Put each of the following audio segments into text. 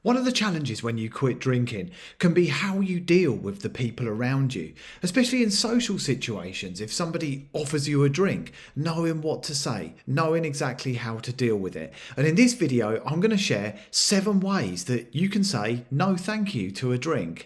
One of the challenges when you quit drinking can be how you deal with the people around you, especially in social situations. If somebody offers you a drink, knowing what to say, knowing exactly how to deal with it. And in this video, I'm going to share 7 ways that you can say no thank you to a drink.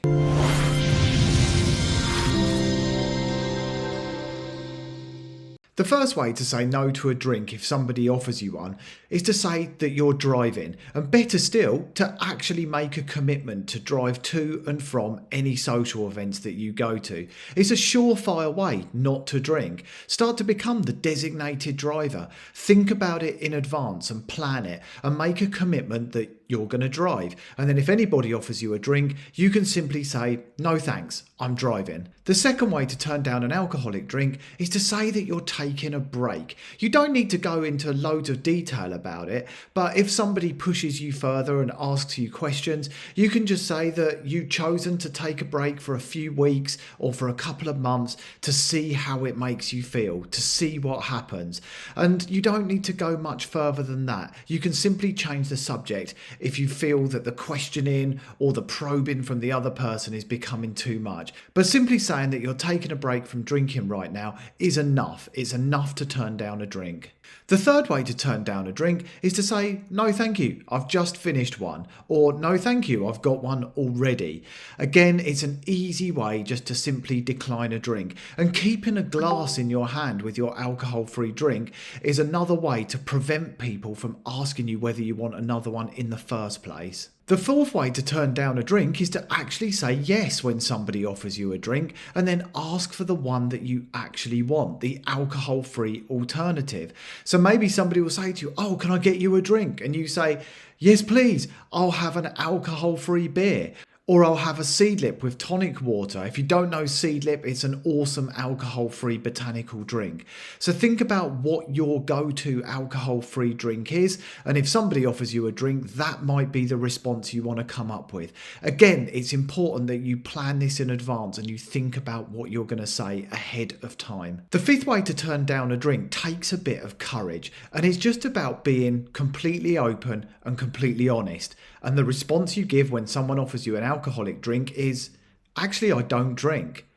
The first way to say no to a drink if somebody offers you one is to say that you're driving, and better still, to actually make a commitment to drive to and from any social events that you go to. It's a surefire way not to drink. Start to become the designated driver. Think about it in advance and plan it and make a commitment that you're going to drive. And then if anybody offers you a drink, you can simply say, no thanks, I'm driving. The second way to turn down an alcoholic drink is to say that you're taking a break. You don't need to go into loads of detail about it, but if somebody pushes you further and asks you questions, you can just say that you've chosen to take a break for a few weeks or for a couple of months to see how it makes you feel, to see what happens. And you don't need to go much further than that. You can simply change the subject if you feel that the questioning or the probing from the other person is becoming too much. But simply saying that you're taking a break from drinking right now is enough. It's enough to turn down a drink. The third way to turn down a drink is to say, no thank you, I've just finished one, or no thank you, I've got one already. Again, it's an easy way just to simply decline a drink, and keeping a glass in your hand with your alcohol-free drink is another way to prevent people from asking you whether you want another one in the first place. The fourth way to turn down a drink is to actually say yes when somebody offers you a drink, and then ask for the one that you actually want, the alcohol-free alternative. So maybe somebody will say to you, oh, can I get you a drink? And you say, yes, please, I'll have an alcohol-free beer. Or I'll have a Seedlip with tonic water. If you don't know Seedlip, it's an awesome alcohol-free botanical drink. So think about what your go-to alcohol-free drink is, and if somebody offers you a drink, that might be the response you want to come up with. Again, it's important that you plan this in advance and you think about what you're going to say ahead of time. The fifth way to turn down a drink takes a bit of courage, and it's just about being completely open and completely honest. And the response you give when someone offers you an alcoholic drink is, actually, I don't drink.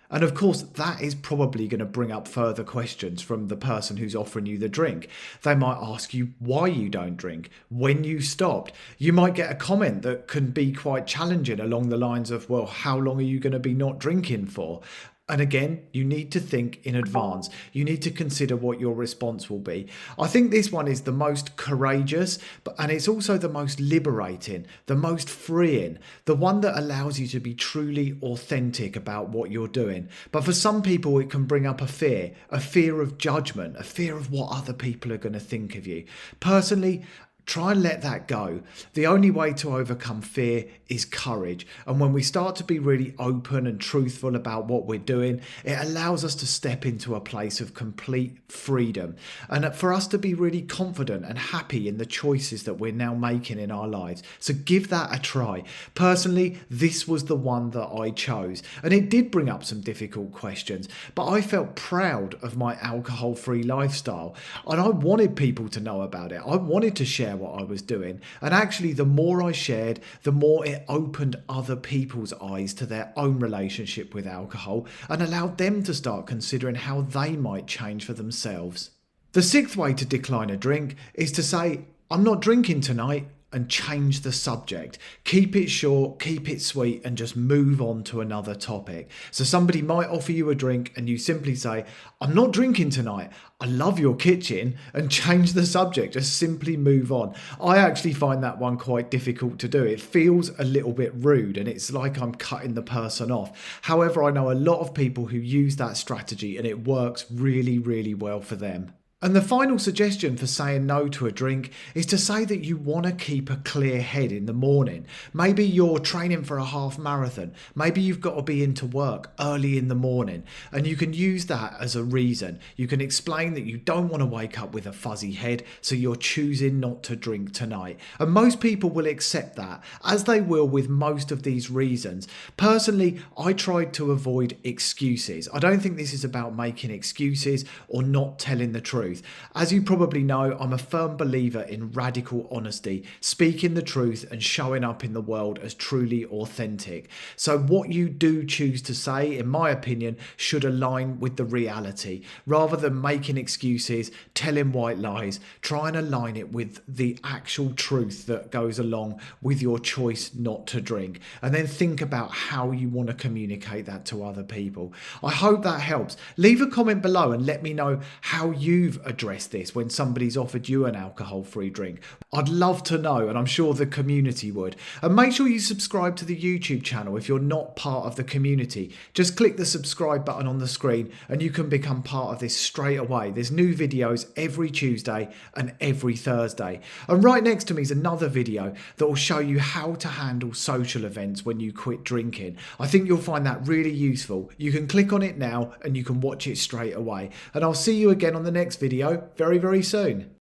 And of course, that is probably going to bring up further questions from the person who's offering you the drink. They might ask you why you don't drink, when you stopped. You might get a comment that can be quite challenging along the lines of, well, how long are you going to be not drinking for? And again, you need to think in advance. You need to consider what your response will be. I think this one is the most courageous, and it's also the most liberating, the most freeing, the one that allows you to be truly authentic about what you're doing. But for some people, it can bring up a fear of judgment, a fear of what other people are going to think of you. Personally, try and let that go. The only way to overcome fear is courage. And when we start to be really open and truthful about what we're doing, it allows us to step into a place of complete freedom. And for us to be really confident and happy in the choices that we're now making in our lives. So give that a try. Personally, this was the one that I chose. And it did bring up some difficult questions, but I felt proud of my alcohol-free lifestyle. And I wanted people to know about it. I wanted to share what I was doing, and actually the more I shared, the more it opened other people's eyes to their own relationship with alcohol and allowed them to start considering how they might change for themselves. The sixth way to decline a drink is to say, I'm not drinking tonight, and change the subject. Keep it short, keep it sweet, and just move on to another topic. So somebody might offer you a drink and you simply say, I'm not drinking tonight, I love your kitchen, and change the subject. Just simply move on. I actually find that one quite difficult to do. It feels a little bit rude and it's like I'm cutting the person off. However, I know a lot of people who use that strategy and it works really, really well for them. And the final suggestion for saying no to a drink is to say that you want to keep a clear head in the morning. Maybe you're training for a half marathon. Maybe you've got to be into work early in the morning, and you can use that as a reason. You can explain that you don't want to wake up with a fuzzy head, so you're choosing not to drink tonight. And most people will accept that, as they will with most of these reasons. Personally, I tried to avoid excuses. I don't think this is about making excuses or not telling the truth. truth. As you probably know, I'm a firm believer in radical honesty, speaking the truth and showing up in the world as truly authentic. So what you do choose to say, in my opinion, should align with the reality. Rather than making excuses, telling white lies, try and align it with the actual truth that goes along with your choice not to drink. And then think about how you want to communicate that to other people. I hope that helps. Leave a comment below and let me know how you've addressed this when somebody's offered you an alcohol-free drink. I'd love to know, and I'm sure the community would. And make sure you subscribe to the YouTube channel if you're not part of the community. Just click the subscribe button on the screen and you can become part of this straight away. There's new videos every Tuesday and every Thursday. And right next to me is another video that will show you how to handle social events when you quit drinking. I think you'll find that really useful. You can click on it now and you can watch it straight away. And I'll see you again on the next video very, very soon.